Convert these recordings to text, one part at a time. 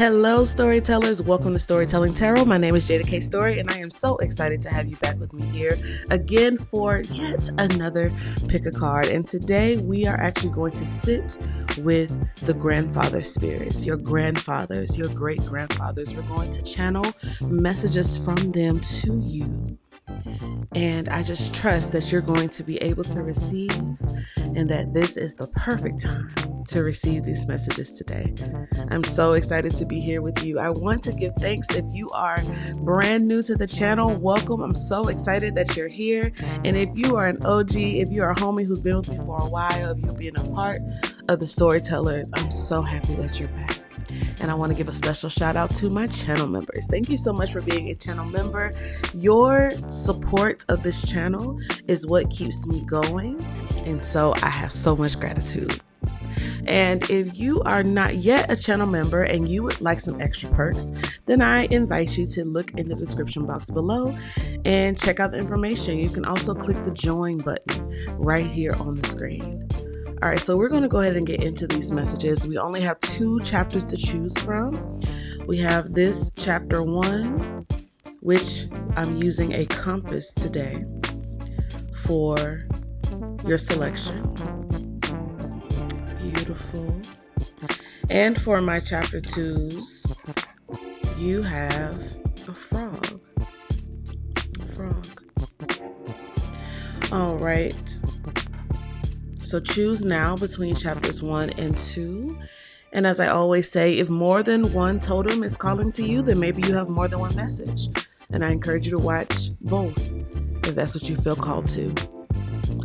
Hello, storytellers. Welcome to Storytelling Tarot. My name is Jeida K. Story, and I am so excited to have you back with me here again for yet another pick a card. And today we are actually going to sit with the grandfather spirits, your grandfathers, your great grandfathers. We're going to channel messages from them to you. And I just trust that you're going to be able to receive and that this is the perfect time to receive these messages today. I'm so excited to be here with you. I want to give thanks if you are brand new to the channel. Welcome. I'm so excited that you're here. And if you are an OG, if you are a homie who's been with me for a while, if you've been a part of the storytellers, I'm so happy that you're back. And I want to give a special shout out to my channel members. Thank you so much for being a channel member. Your support of this channel is what keeps me going. And so I have so much gratitude. And if you are not yet a channel member and you would like some extra perks, then I invite you to look in the description box below and check out the information. You can also click the join button right here on the screen. All right, so we're going to go ahead and get into these messages. We only have 2 chapters to choose from. We have this chapter 1, which I'm using a compass today for your selection. Beautiful. And for my chapter 2s, you have a frog. All right. So choose now between chapters 1 and 2. And as I always say, if more than one totem is calling to you, then maybe you have more than one message. And I encourage you to watch both if that's what you feel called to.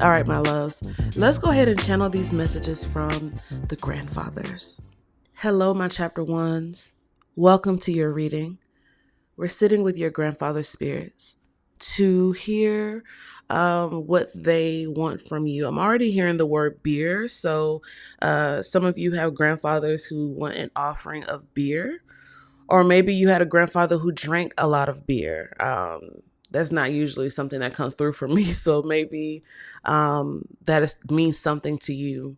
All right, my loves, let's go ahead and channel these messages from the grandfathers. Hello, my chapter 1s. Welcome to your reading. We're sitting with your grandfather spirits to hear what they want from you. I'm already hearing the word beer. So some of you have grandfathers who want an offering of beer, or maybe you had a grandfather who drank a lot of beer. That's not usually something that comes through for me. So maybe means something to you.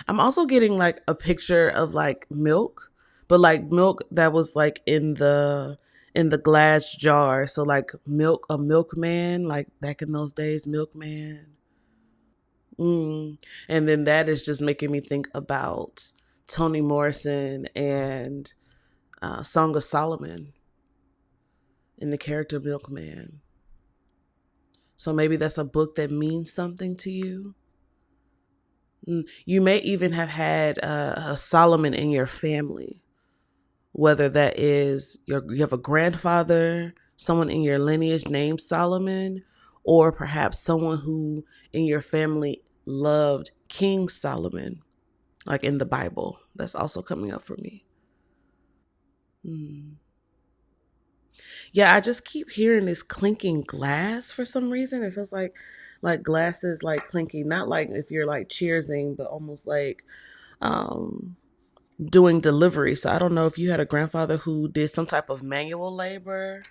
I'm also getting like a picture of like milk, but like milk that was like in the glass jar. So like a milkman, like back in those days, milkman. And then that is just making me think about Toni Morrison and Song of Solomon in the character Milkman. So maybe that's a book that means something to you. You may even have had a Solomon in your family, whether that is you have a grandfather, someone in your lineage named Solomon, or perhaps someone who in your family loved King Solomon, like in the Bible. That's also coming up for me. Yeah, I just keep hearing this clinking glass for some reason. It feels like glasses like clinking, not like if you're like cheersing, but almost like doing delivery. So I don't know if you had a grandfather who did some type of manual labor,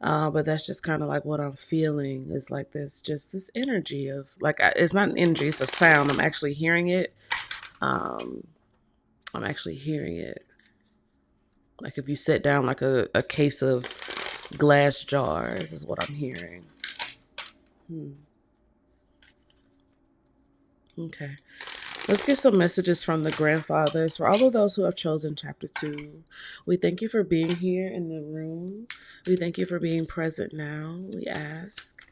but that's just kind of like what I'm feeling is like this energy of like, it's not an energy, it's a sound. I'm actually hearing it. Like if you sit down like a case of glass jars is what I'm hearing. Okay. Let's get some messages from the grandfathers. For all of those who have chosen chapter 2, we thank you for being here in the room. We thank you for being present now. We ask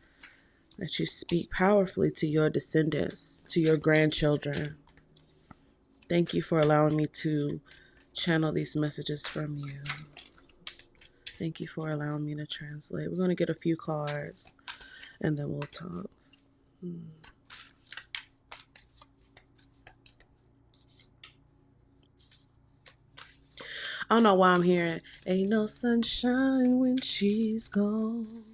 that you speak powerfully to your descendants, to your grandchildren. Thank you for allowing me to channel these messages from you. Thank you for allowing me to translate. We're going to get a few cards and then we'll talk. I don't know why I'm hearing, ain't no sunshine when she's gone.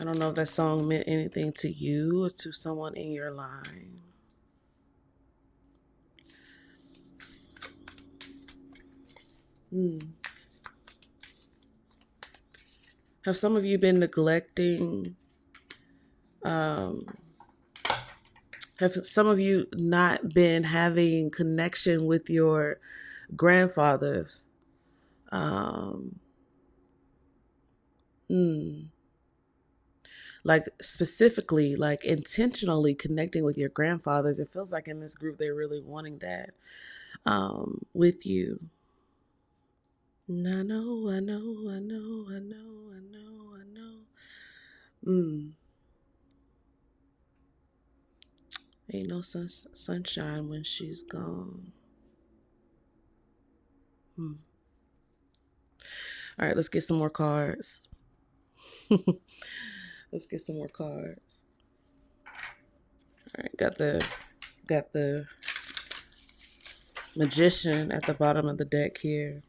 I don't know if that song meant anything to you or to someone in your line. Hmm. Have some of you been neglecting? Um, have some of you not been having connection with your grandfathers? Um, hmm. Like specifically, like intentionally connecting with your grandfathers. It feels like in this group they're really wanting that with you. I know, I know, I know, I know, I know, I know. Mm. Ain't no sunshine when she's gone. Mm. All right, let's get some more cards. Let's get some more cards. All right, got the magician at the bottom of the deck here.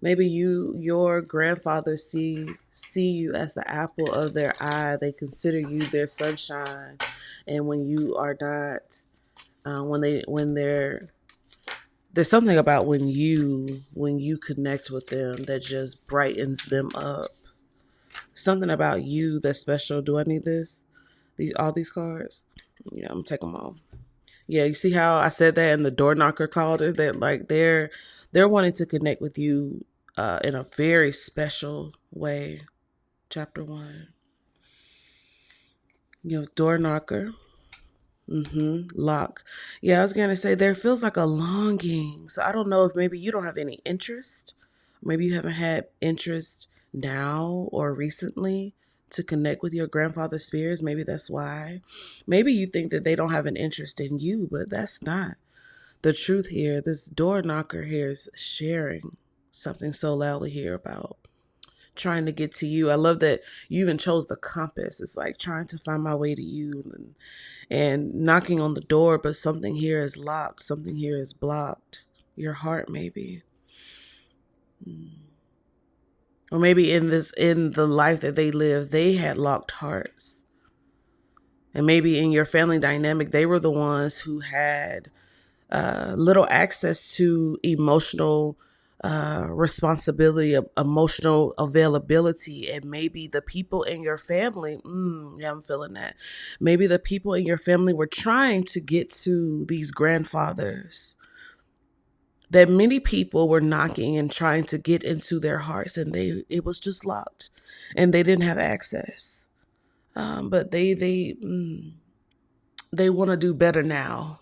Maybe your grandfather see you as the apple of their eye. They consider you their sunshine, and when you are not, when they're there's something about when you connect with them that just brightens them up. Something about you that's special. Do I need this? These all these cards? Yeah, I'm gonna take them all. Yeah, you see how I said that and the door knocker called it that like they're wanting to connect with you in a very special way. Chapter 1. You know, door knocker. Lock. Yeah, I was gonna say there feels like a longing. So I don't know if maybe you don't have any interest. Maybe you haven't had interest now or recently to connect with your grandfather's spirits. Maybe that's why. Maybe you think that they don't have an interest in you, but that's not the truth here. This door knocker here is sharing something so loudly here about trying to get to you. I love that you even chose the compass. It's like trying to find my way to you and knocking on the door, but something here is locked. Something here is blocked. Your heart, maybe. Or maybe in the life that they lived, they had locked hearts. And maybe in your family dynamic, they were the ones who had little access to emotional responsibility, emotional availability, and maybe the people in your family, yeah, I'm feeling that. Maybe the people in your family were trying to get to these grandfathers. That many people were knocking and trying to get into their hearts, and it was just locked, and they didn't have access. But they want to do better now.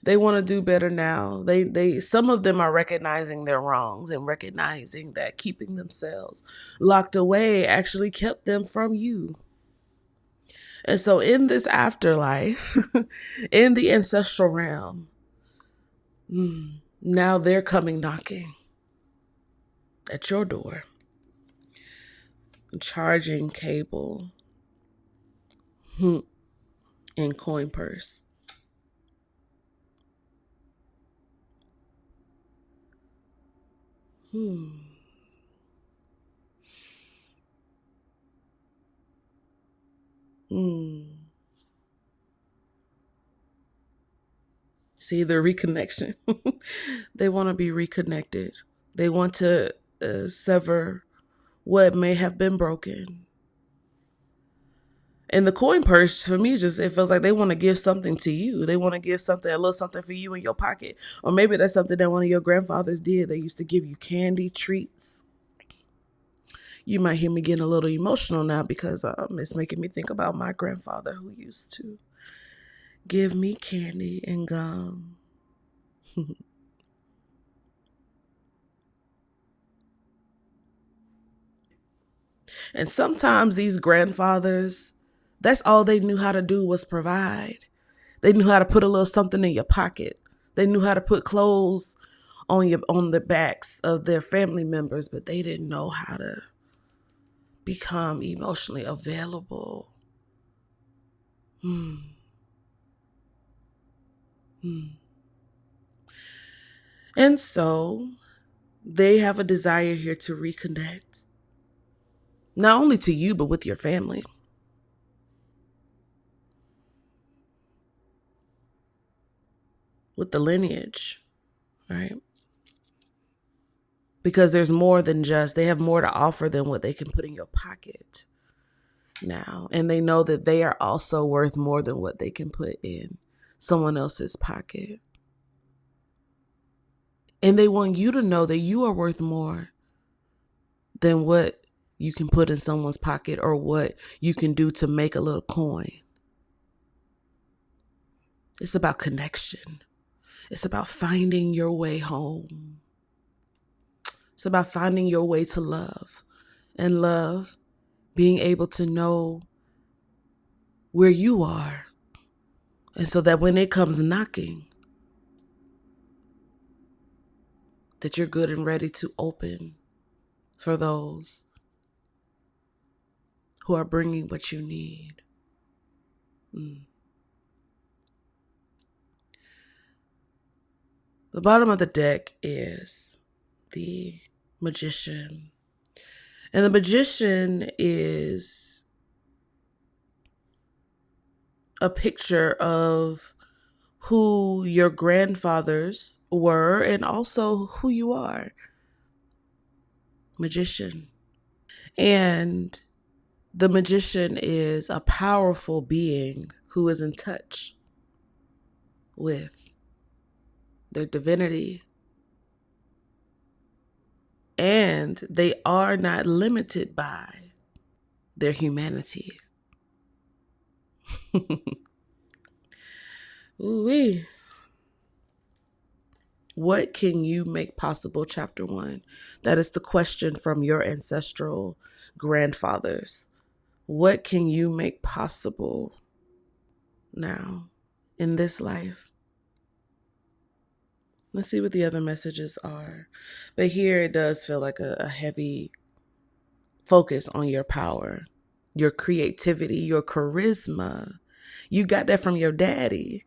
They want to do better now. They some of them are recognizing their wrongs and recognizing that keeping themselves locked away actually kept them from you. And so in this afterlife, in the ancestral realm, now they're coming knocking at your door. Charging cable and coin purse. Hmm. Hmm. See the reconnection. They want to be reconnected. They want to sever what may have been broken. And the coin purse for me just it feels like they want to give something to you. They want to give something, a little something for you in your pocket. Or maybe that's something that one of your grandfathers did. They used to give you candy, treats. You might hear me getting a little emotional now because it's making me think about my grandfather who used to give me candy and gum. And sometimes these grandfathers, that's all they knew how to do was provide. They knew how to put a little something in your pocket. They knew how to put clothes on the backs of their family members, but they didn't know how to become emotionally available. Hmm. Hmm. And so they have a desire here to reconnect, not only to you, but with your family. with the lineage, right? Because there's more than just, they have more to offer than what they can put in your pocket now. And they know that they are also worth more than what they can put in someone else's pocket. And they want you to know that you are worth more than what you can put in someone's pocket or what you can do to make a little coin. It's about connection. It's about finding your way home. It's about finding your way to love. And love, being able to know where you are. And so that when it comes knocking, that you're good and ready to open for those who are bringing what you need. The bottom of the deck is the Magician. And the Magician is a picture of who your grandfathers were and also who you are. Magician. And the Magician is a powerful being who is in touch with their divinity. And they are not limited by their humanity. Ooh-wee. What can you make possible? Chapter 1. That is the question from your ancestral grandfathers. What can you make possible now in this life? Let's see what the other messages are. But here it does feel like a heavy focus on your power, your creativity, your charisma. You got that from your daddy.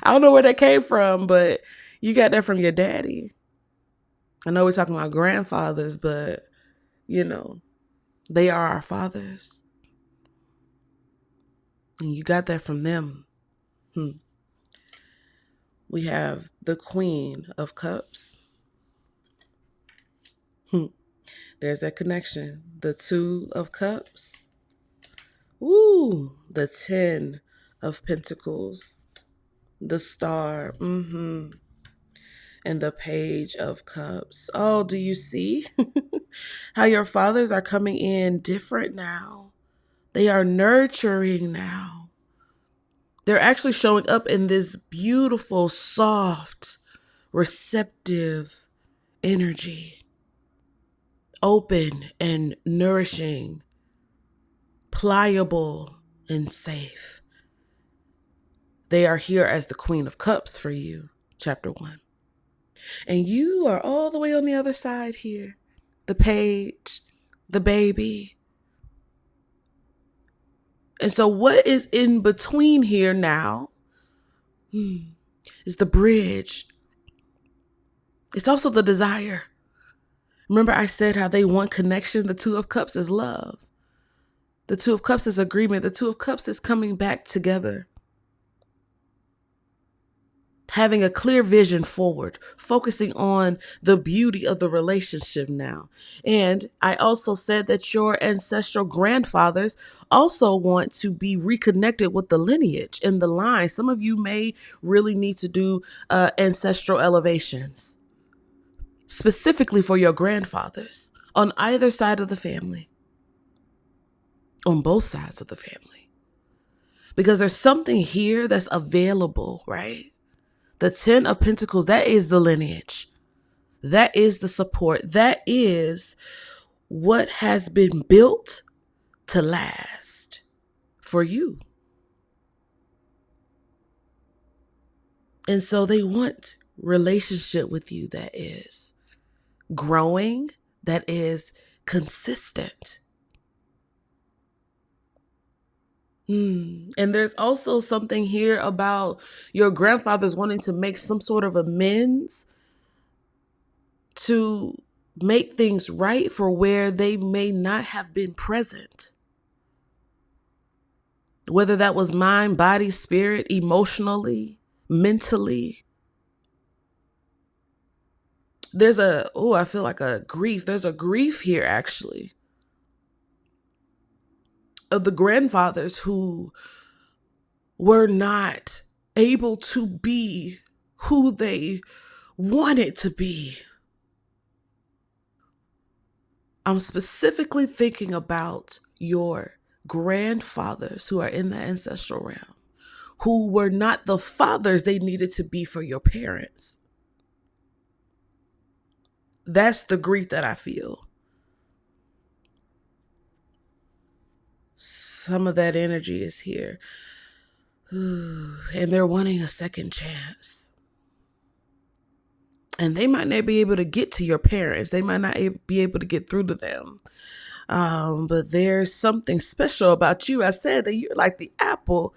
I don't know where that came from, but you got that from your daddy. I know we're talking about grandfathers, but, you know, they are our fathers. And you got that from them. We have the Queen of Cups. There's that connection. The Two of Cups. Ooh, the 10 of Pentacles. The Star. And the Page of Cups. Oh, do you see how your fathers are coming in different now? They are nurturing now. They're actually showing up in this beautiful, soft, receptive energy. Open and nourishing, pliable and safe. They are here as the Queen of Cups for you, chapter 1. And you are all the way on the other side here. The Page, the baby. And so what is in between here now is the bridge. It's also the desire. Remember I said how they want connection? The Two of Cups is love. The Two of Cups is agreement. The Two of Cups is coming back together. Having a clear vision forward, focusing on the beauty of the relationship now. And I also said that your ancestral grandfathers also want to be reconnected with the lineage and the line. Some of you may really need to do ancestral elevations, specifically for your grandfathers on either side of the family, on both sides of the family. Because there's something here that's available, right? The 10 of Pentacles, that is the lineage. That is the support. That is what has been built to last for you. And so they want relationship with you that is growing, that is consistent. And there's also something here about your grandfathers wanting to make some sort of amends to make things right for where they may not have been present. whether that was mind, body, spirit, emotionally, mentally. I feel like a grief. There's a grief here, actually, of the grandfathers who were not able to be who they wanted to be. I'm specifically thinking about your grandfathers who are in the ancestral realm, who were not the fathers they needed to be for your parents. That's the grief that I feel. Some of that energy is here. And they're wanting a second chance. And they might not be able to get to your parents. They might not be able to get through to them. But there's something special about you. I said that you're like the apple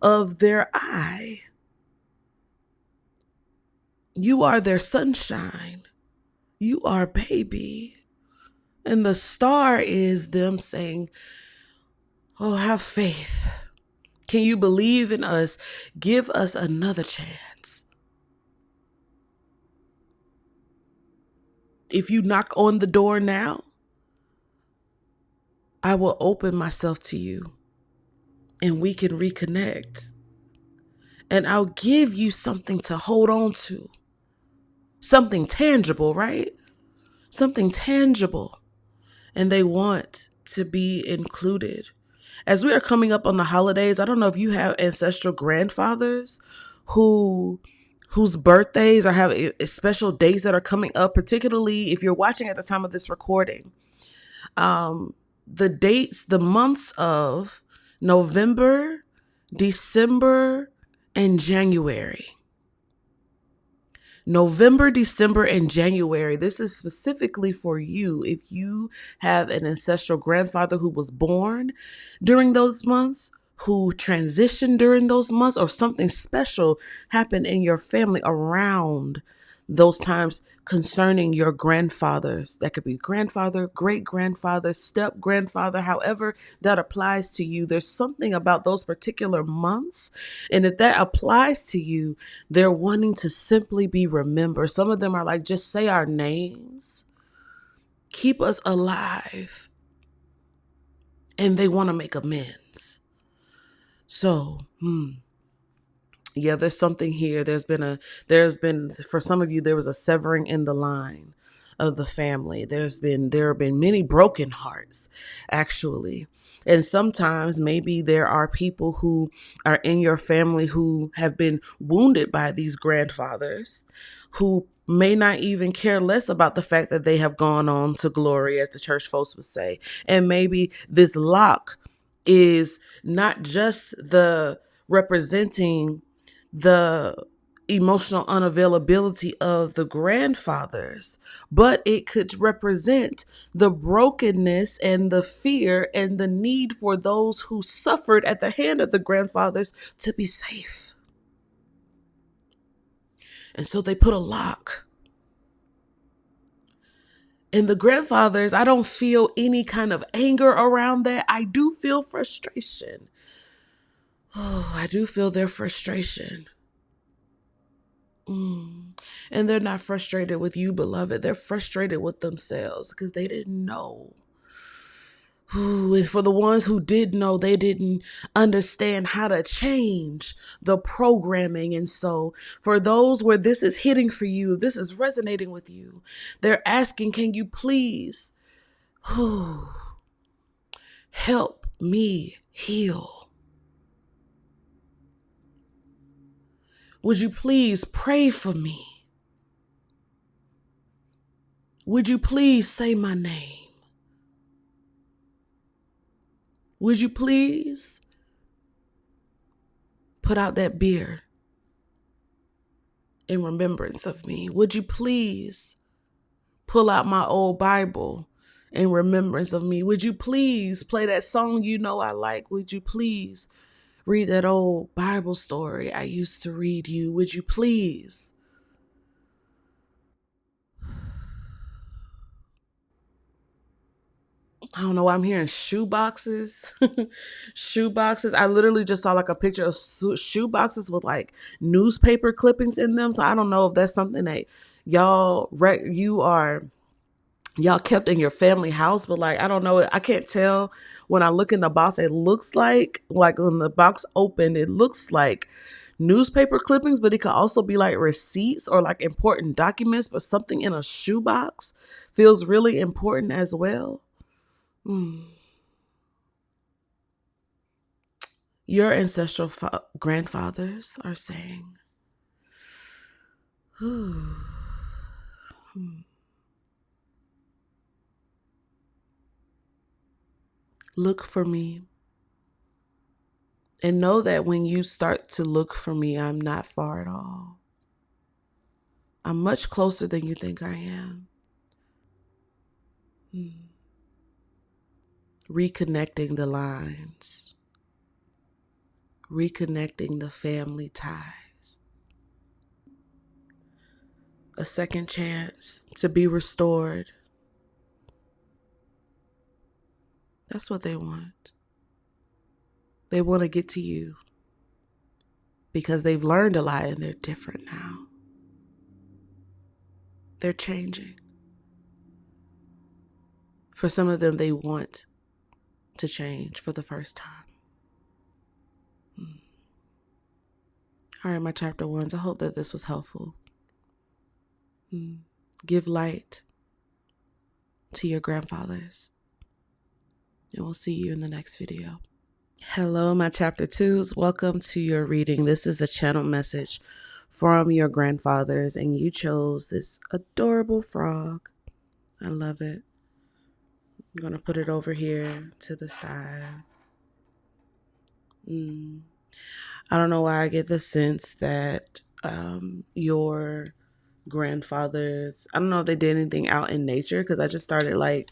of their eye. You are their sunshine. You are baby. And the star is them saying, oh, have faith. Can you believe in us? Give us another chance. If you knock on the door now, I will open myself to you and we can reconnect. And I'll give you something to hold on to. Something tangible, right? Something tangible. And they want to be included. As we are coming up on the holidays, I don't know if you have ancestral grandfathers whose birthdays or have special days that are coming up, particularly if you're watching at the time of this recording. The dates, the months of November, December, and January. November, December, and January. This is specifically for you. If you have an ancestral grandfather who was born during those months, who transitioned during those months, or something special happened in your family around those times concerning your grandfathers. That could be grandfather, great grandfather, step grandfather, however that applies to you. There's something about those particular months. And if that applies to you, they're wanting to simply be remembered. Some of them are like, just say our names, keep us alive. And they want to make amends. So, yeah, there's something here. There's been, for some of you, there was a severing in the line of the family. There have been many broken hearts, actually. And sometimes maybe there are people who are in your family who have been wounded by these grandfathers, who may not even care less about the fact that they have gone on to glory, as the church folks would say. And maybe this lock is not just the representing the emotional unavailability of the grandfathers, but it could represent the brokenness and the fear and the need for those who suffered at the hand of the grandfathers to be safe. And so they put a lock. And the grandfathers, I don't feel any kind of anger around that. I do feel frustration. Oh, I do feel their frustration. And they're not frustrated with you, beloved. They're frustrated with themselves because they didn't know. And for the ones who did know, they didn't understand how to change the programming. And so for those where this is hitting for you, this is resonating with you, they're asking, can you please help me heal? Would you please pray for me? Would you please say my name? Would you please put out that beer in remembrance of me? Would you please pull out my old Bible in remembrance of me? Would you please play that song you know I like? Would you please read that old Bible story I used to read you? Would you please? I don't know why I'm hearing shoe boxes. Shoe boxes. I literally just saw like a picture of shoe boxes with like newspaper clippings in them. So I don't know if that's something that y'all kept in your family house, but like I don't know, I can't tell when I look in the box. It looks like when the box opened, it looks like newspaper clippings, but it could also be like receipts or like important documents. But something in a shoebox feels really important as well. Your ancestral grandfathers are saying, look for me. And know that when you start to look for me, I'm not far at all. I'm much closer than you think I am. Reconnecting the lines. Reconnecting the family ties. A second chance to be restored. That's what they want. They want to get to you because they've learned a lot and they're different now. They're changing. For some of them, they want to change for the first time. All right, my chapter ones. I hope that this was helpful. Give light to your grandfathers. And we'll see you in the next video. Hello, my chapter twos. Welcome to your reading. This is a channel message from your grandfathers, and you chose this adorable frog. I love it. I'm going to put it over here to the side. I don't know why I get the sense that your grandfathers, I don't know if they did anything out in nature, because I just started like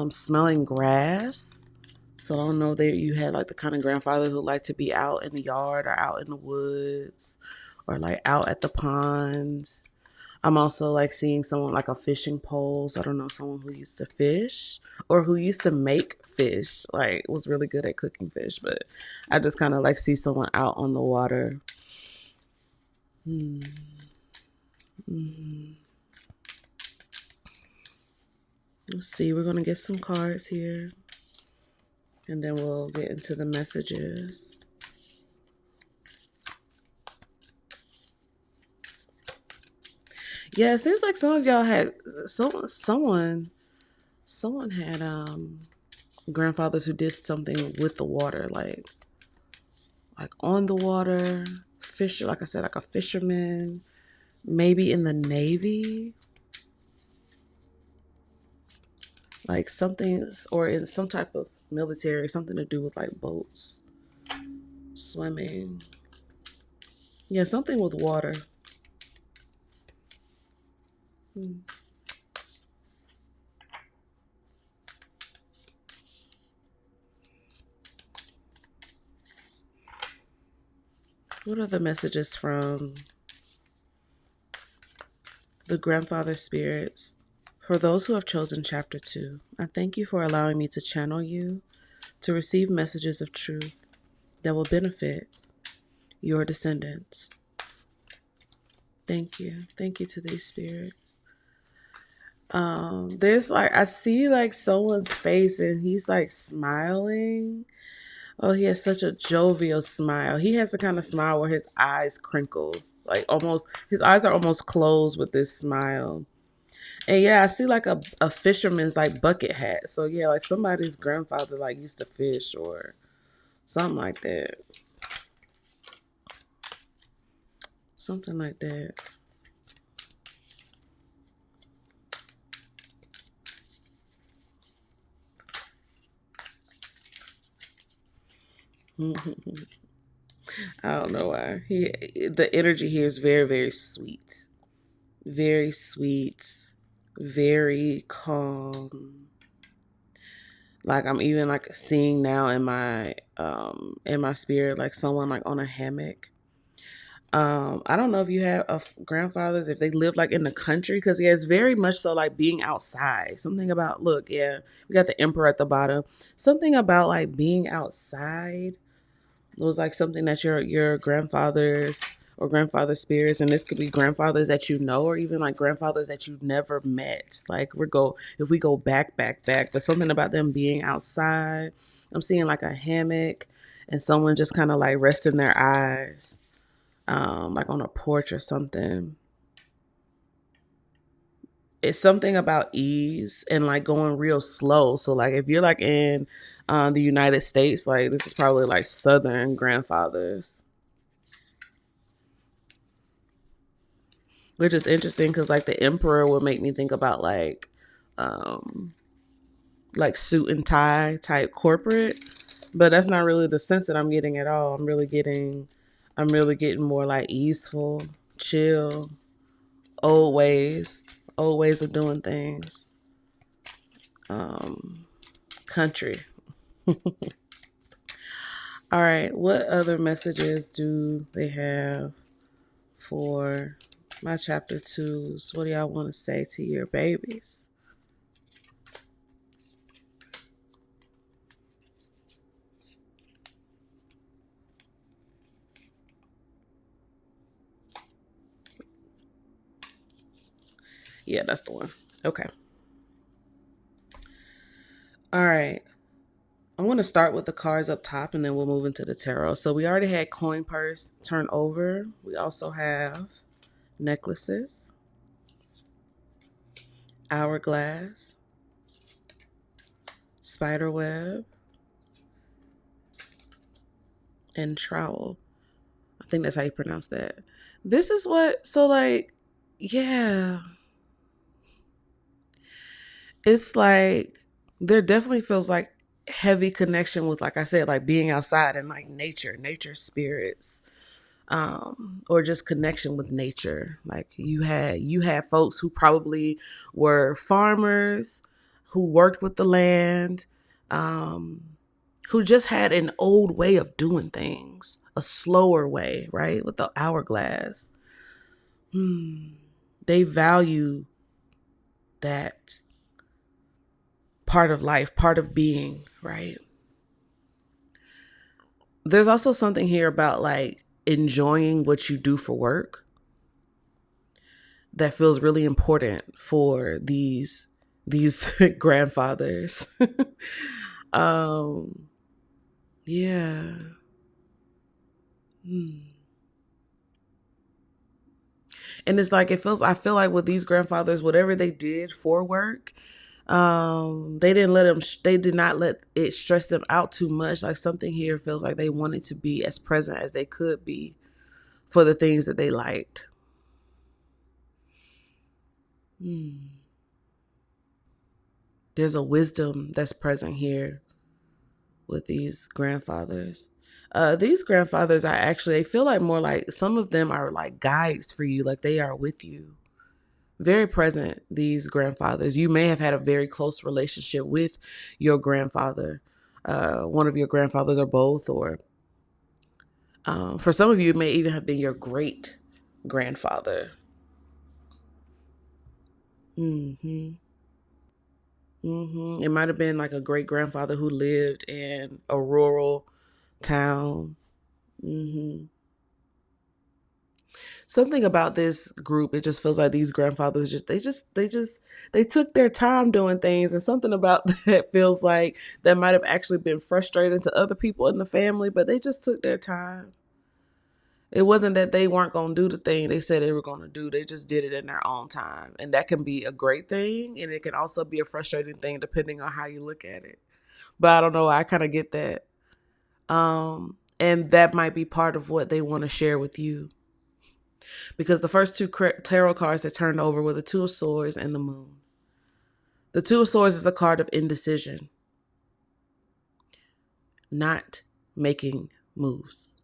smelling grass. So I don't know that you had like the kind of grandfather who liked to be out in the yard or out in the woods or like out at the ponds. I'm also like seeing someone like a fishing pole. So I don't know, someone who used to fish or who used to make fish, like was really good at cooking fish. But I just kind of like see someone out on the water. Let's see, we're going to get some cards here. And then we'll get into the messages. Yeah, it seems like some of y'all had someone had grandfathers who did something with the water, like on the water, fisher, like I said, like a fisherman, maybe in the Navy, like something, or in some type of military, something to do with like boats, swimming. Yeah, something with water. What are the messages from the grandfather spirits? For those who have chosen chapter 2, I thank you for allowing me to channel you to receive messages of truth that will benefit your descendants. Thank you. Thank you to these spirits. There's like, I see like someone's face and he's like smiling. Oh, he has such a jovial smile. He has the kind of smile where his eyes crinkle, like almost, his eyes are almost closed with this smile. And yeah, I see like a fisherman's like bucket hat. So yeah, like somebody's grandfather like used to fish or something like that. Something like that. I don't know why. The energy here is very, very sweet. Very sweet. Very calm. Like I'm even like seeing now in my spirit like someone like on a hammock. I don't know if you have grandfathers, if they live like in the country, because yeah, it's very much so like being outside. Something about, look, yeah, we got the emperor at the bottom. Something about like being outside. It was like something that your grandfathers or grandfather spirits, and this could be grandfathers that you know, or even like grandfathers that you've never met. Like if we go back, but something about them being outside. I'm seeing like a hammock and someone just kind of like resting their eyes, like on a porch or something. It's something about ease and like going real slow. So like if you're like in the United States, like this is probably like Southern grandfathers, which is interesting because like the emperor would make me think about um like suit and tie type corporate, but that's not really the sense that I'm getting at all. I'm really getting more like easeful, chill, old ways, old ways of doing things. Um, country. All right, what other messages do they have for my chapter twos? What do y'all want to say to your babies? Yeah, that's the one. Okay. All right. I'm going to start with the cards up top and then we'll move into the tarot. So we already had coin purse turn over. We also have necklaces, hourglass, spider web, and trowel. I think that's how you pronounce that. This is what, so like, yeah, it's like there definitely feels like heavy connection with, like I said, like being outside and like nature spirits, or just connection with nature. Like you had folks who probably were farmers who worked with the land, um, who just had an old way of doing things, a slower way, right? With the hourglass. They value that part of life, part of being, right? There's also something here about like enjoying what you do for work that feels really important for these grandfathers. um yeah. Hmm. And it's like I feel like with these grandfathers, whatever they did for work, they did not let it stress them out too much. Like something here feels like they wanted to be as present as they could be for the things that they liked. Hmm. There's a wisdom that's present here with these grandfathers. These grandfathers are actually, they feel like more like some of them are like guides for you, like they are with you. Very present, these grandfathers. You may have had a very close relationship with your grandfather, one of your grandfathers or both, or for some of you, it may even have been your great grandfather. Mm-hmm. Mm-hmm. It might have been like a great grandfather who lived in a rural town. Mm-hmm. Something about this group, it just feels like these grandfathers they took their time doing things, and something about that feels like that might have actually been frustrating to other people in the family, but they just took their time. It wasn't that they weren't going to do the thing they said they were going to do. They just did it in their own time. And that can be a great thing, and it can also be a frustrating thing depending on how you look at it. But I don't know, I kind of get that. And that might be part of what they want to share with you. Because the first two tarot cards that turned over were the Two of Swords and the Moon. The Two of Swords is the card of indecision, not making moves.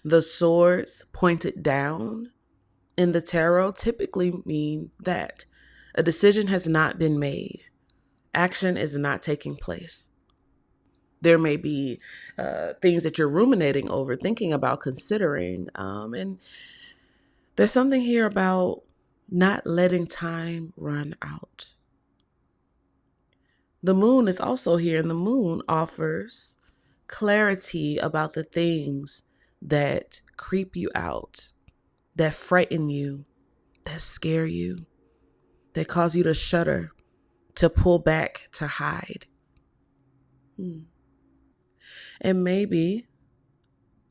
The swords pointed down in the tarot typically mean that a decision has not been made. Action is not taking place. There may be things that you're ruminating over, thinking about, considering. And there's something here about not letting time run out. The moon is also here, and the moon offers clarity about the things that creep you out, that frighten you, that scare you, that cause you to shudder, to pull back, to hide. And maybe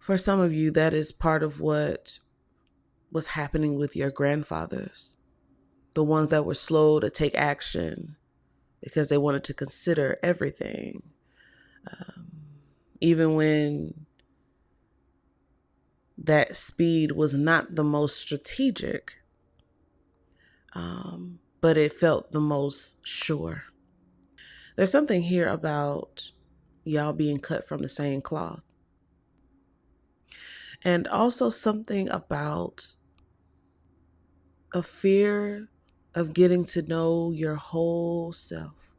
for some of you, that is part of what was happening with your grandfathers, the ones that were slow to take action because they wanted to consider everything. Even when that speed was not the most strategic, but it felt the most sure. There's something here about y'all being cut from the same cloth. And also something about a fear of getting to know your whole self,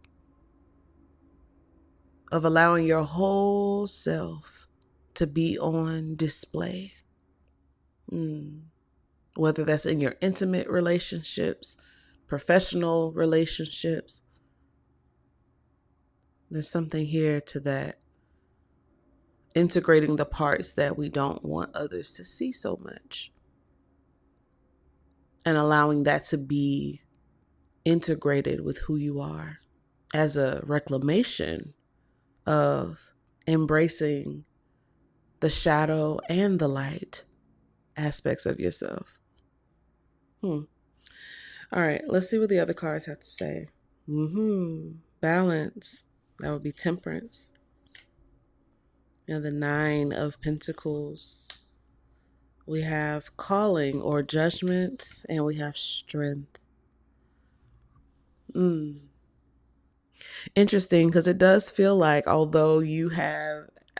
of allowing your whole self to be on display. Whether that's in your intimate relationships, professional relationships. There's something here to that. Integrating the parts that we don't want others to see so much. And allowing that to be integrated with who you are as a reclamation of embracing the shadow and the light aspects of yourself. All right, let's see what the other cards have to say. Balance. That would be Temperance. And the 9 of Pentacles. We have Calling or Judgment, and we have Strength. Interesting, because it does feel like, although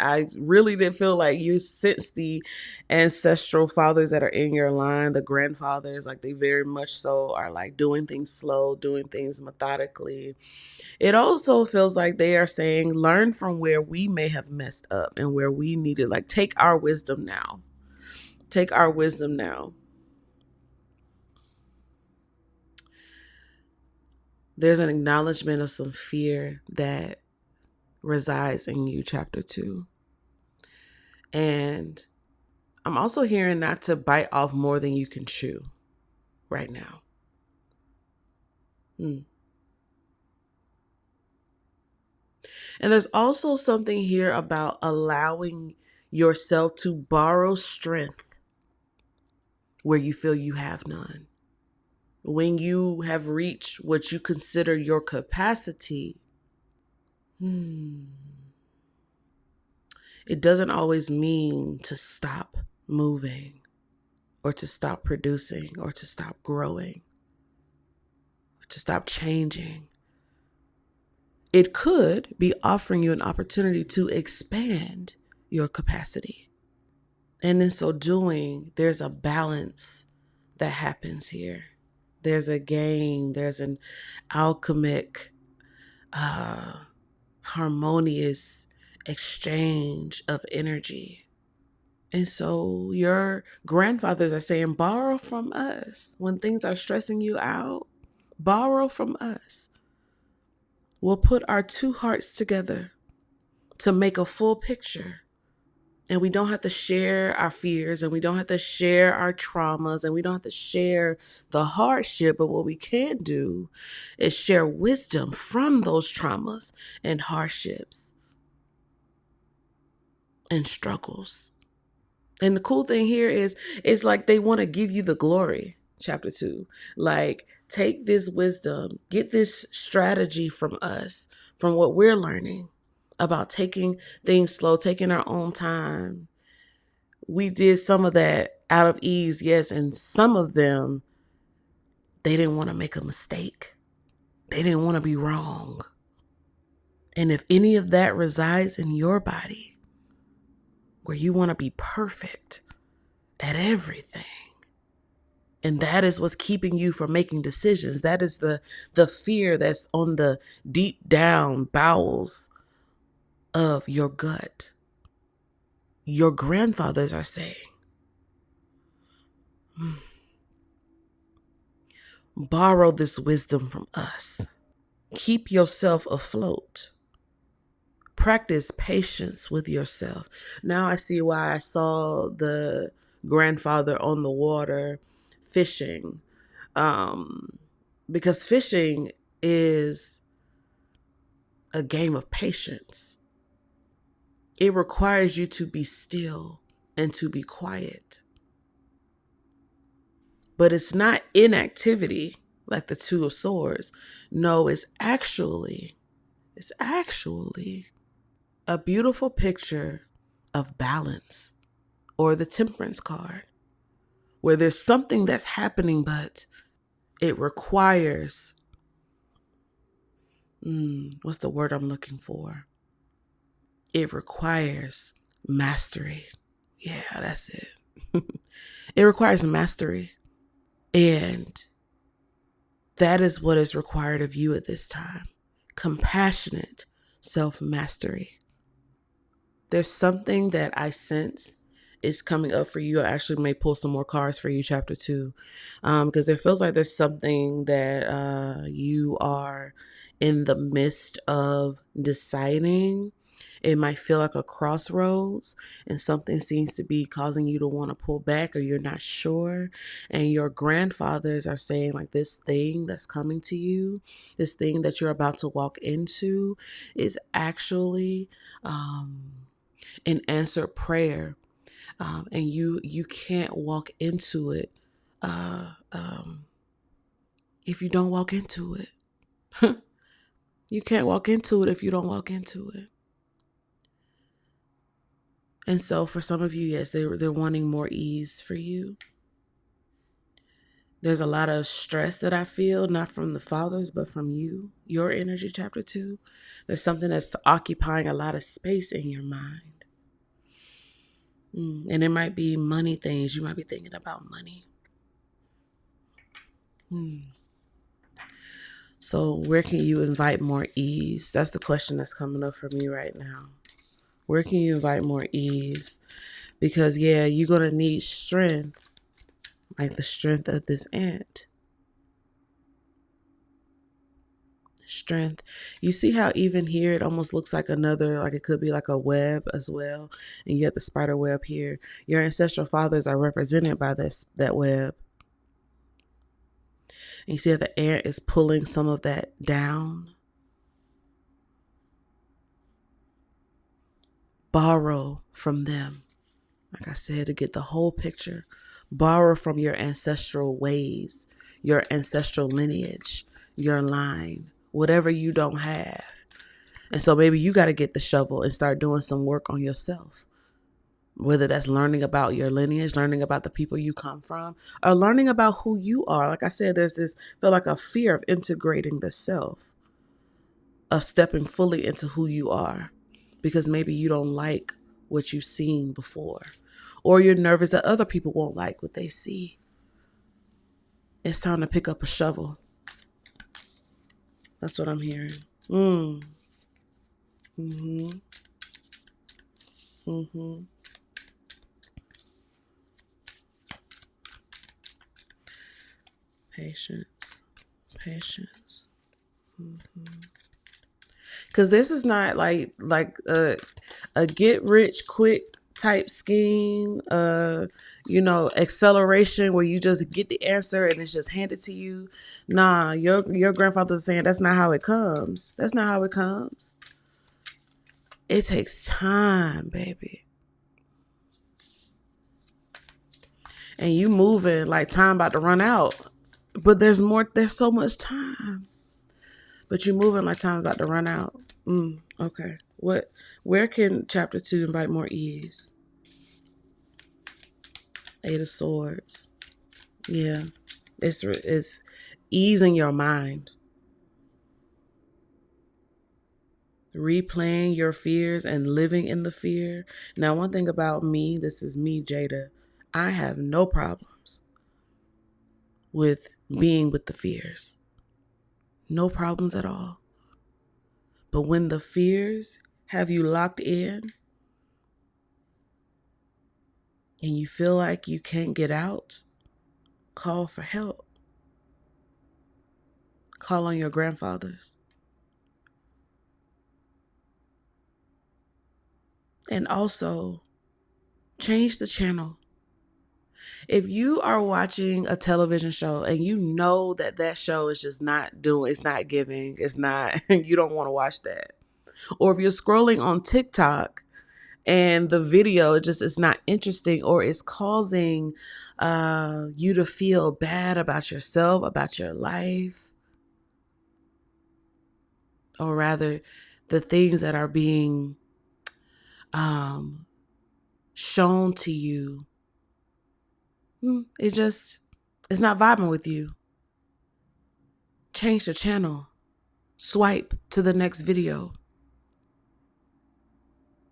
I really did feel like you sense the ancestral fathers that are in your line, the grandfathers, like they very much so are like doing things slow, doing things methodically. It also feels like they are saying, learn from where we may have messed up and where we needed, like, take our wisdom now. Take our wisdom now. There's an acknowledgement of some fear that resides in you, chapter 2. And I'm also hearing not to bite off more than you can chew right now. And there's also something here about allowing yourself to borrow strength where you feel you have none. When you have reached what you consider your capacity, it doesn't always mean to stop moving or to stop producing or to stop growing or to stop changing. It could be offering you an opportunity to expand your capacity. And in so doing, there's a balance that happens here. There's a gain, there's an alchemic, harmonious exchange of energy. And so your grandfathers are saying, borrow from us. When things are stressing you out, borrow from us. We'll put our 2 hearts together to make a full picture. And we don't have to share our fears, and we don't have to share our traumas, and we don't have to share the hardship. But what we can do is share wisdom from those traumas and hardships and struggles. And the cool thing here is, it's like they want to give you the glory, chapter 2. Like, take this wisdom, get this strategy from us, from what we're learning about taking things slow, taking our own time. We did some of that out of ease, yes, and some of them, they didn't want to make a mistake. They didn't want to be wrong. And if any of that resides in your body, where you want to be perfect at everything, and that is what's keeping you from making decisions, that is the fear that's on the deep down bowels of your gut. Your grandfathers are saying, borrow this wisdom from us. Keep yourself afloat. Practice patience with yourself. Now I see why I saw the grandfather on the water fishing. Because fishing is a game of patience. It requires you to be still and to be quiet. But it's not inactivity like the Two of Swords. No, it's actually a beautiful picture of balance, or the Temperance card, where there's something that's happening, but it requires, what's the word I'm looking for? It requires mastery. Yeah, that's it. It requires mastery. And that is what is required of you at this time. Compassionate self-mastery. There's something that I sense is coming up for you. I actually may pull some more cards for you, chapter 2, because it feels like there's something that you are in the midst of deciding. It might feel like a crossroads, and something seems to be causing you to want to pull back, or you're not sure. And your grandfathers are saying, like, this thing that's coming to you, this thing that you're about to walk into, is actually an answered prayer. And you can't walk into it if you don't walk into it. You can't walk into it if you don't walk into it. And so for some of you, yes, they're wanting more ease for you. There's a lot of stress that I feel, not from the fathers, but from you, your energy, chapter 2. There's something that's occupying a lot of space in your mind. And it might be money things. You might be thinking about money. So where can you invite more ease? That's the question that's coming up for me right now. Where can you invite more ease? Because, yeah, you're going to need strength, like the strength of this ant. Strength. You see how even here it almost looks like another, like it could be like a web as well. And you have the spider web here. Your ancestral fathers are represented by that web. And you see how the ant is pulling some of that down. Borrow from them. Like I said, to get the whole picture. Borrow from your ancestral ways, your ancestral lineage, your line, whatever you don't have. And so maybe you got to get the shovel and start doing some work on yourself. Whether that's learning about your lineage, learning about the people you come from, or learning about who you are. Like I said, there's this, feel like a fear of integrating the self, of stepping fully into who you are, because maybe you don't like what you've seen before, or you're nervous that other people won't like what they see. It's time to pick up a shovel. That's what I'm hearing. Patience. Because this is not like a get rich quick type scheme, acceleration where you just get the answer and it's just handed to you. Nah, your grandfather's saying that's not how it comes. That's not how it comes. It takes time, baby. And you moving like time about to run out. But there's so much time. But you moving like time about to run out. Okay. Where can chapter 2 invite more ease? 8 of Swords. Yeah. It's ease in your mind. Replaying your fears and living in the fear. Now, one thing about me, this is me, Jeida. I have no problems with being with the fears. No problems at all. But when the fears have you locked in and you feel like you can't get out? Call for help. Call on your grandfathers. And also, change the channel. If you are watching a television show and you know that that show is just not doing, it's not giving, it's not, you don't want to watch that. Or if you're scrolling on TikTok and the video it just is not interesting, or it's causing you to feel bad about yourself, about your life, or rather the things that are being shown to you, it's not vibing with you. Change the channel. Swipe to the next video.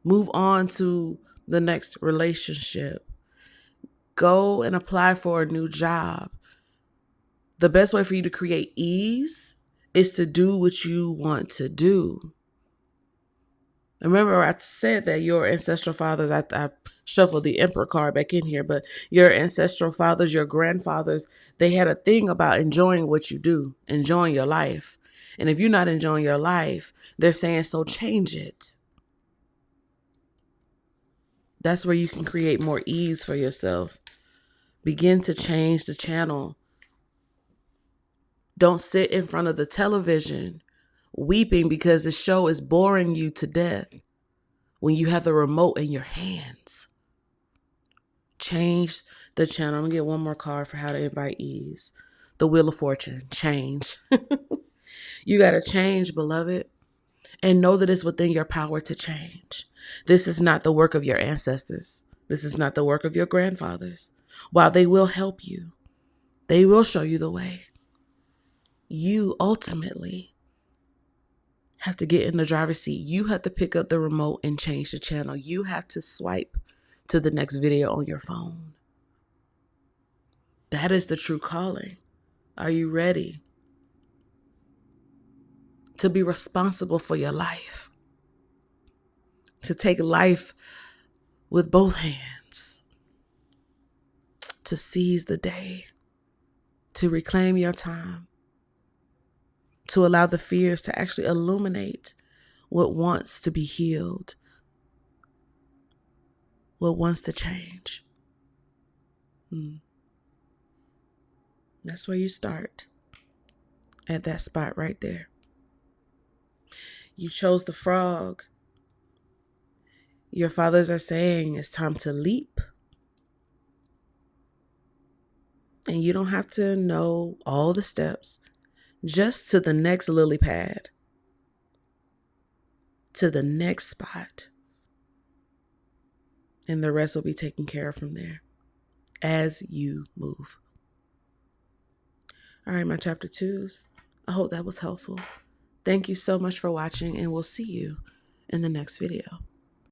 Move on to the next relationship. Go and apply for a new job. The best way for you to create ease is to do what you want to do. Remember, I said that your ancestral fathers, I shuffled the Emperor card back in here, but your ancestral fathers, your grandfathers, they had a thing about enjoying what you do, enjoying your life. And if you're not enjoying your life, they're saying, so change it. That's where you can create more ease for yourself. Begin to change the channel. Don't sit in front of the television weeping because the show is boring you to death when you have the remote in your hands. Change the channel. I'm going to get one more card for how to invite ease. The Wheel of Fortune. Change. You got to change, beloved, and know that it's within your power to change. This is not the work of your ancestors. This is not the work of your grandfathers. While they will help you, they will show you the way, you ultimately have to get in the driver's seat. You have to pick up the remote and change the channel. You have to swipe to the next video on your phone. That is the true calling. Are you ready to be responsible for your life? To take life with both hands? To seize the day? To reclaim your time? To allow the fears to actually illuminate what wants to be healed, what wants to change. That's where you start, at that spot right there. You chose the frog. Your fathers are saying it's time to leap. And you don't have to know all the steps. Just to the next lily pad. To the next spot. And the rest will be taken care of from there as you move. All right, my chapter 2s. I hope that was helpful. Thank you so much for watching, and we'll see you in the next video.